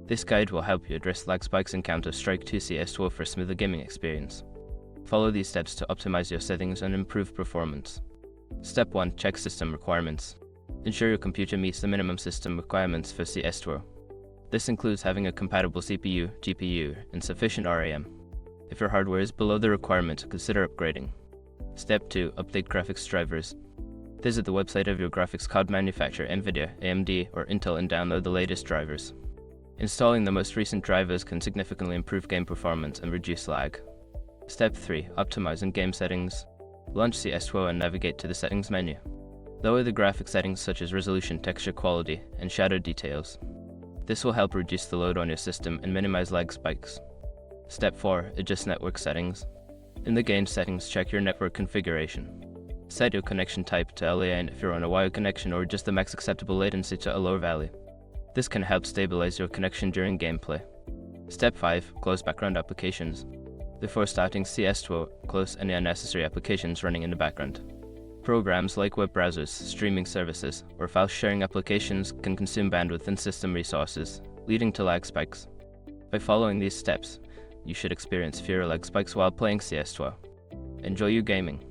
This guide will help you address lag spikes encountered Strike 2 CS2 for a smoother gaming experience. Follow these steps to optimize your settings and improve performance. Step 1. Check system requirements. Ensure your computer meets the minimum system requirements for CS2. This includes having a compatible CPU, GPU, and sufficient RAM. If your hardware is below the requirement, consider upgrading. Step 2. Update graphics drivers. Visit the website of your graphics card manufacturer, NVIDIA, AMD, or Intel, and download the latest drivers. Installing the most recent drivers can significantly improve game performance and reduce lag. Step 3. Optimizing game settings. Launch CS2 and navigate to the settings menu. Lower the graphic settings such as resolution, texture quality, and shadow details. This will help reduce the load on your system and minimize lag spikes. Step 4. Adjust network settings. In the game settings, check your network configuration. Set your connection type to LAN if you're on a wired connection, or adjust the max acceptable latency to a lower value. This can help stabilize your connection during gameplay. Step 5. Close background applications. Before starting CS2, close any unnecessary applications running in the background. Programs like web browsers, streaming services, or file sharing applications can consume bandwidth and system resources, leading to lag spikes. By following these steps, you should experience fewer lag spikes while playing CS2. Enjoy your gaming.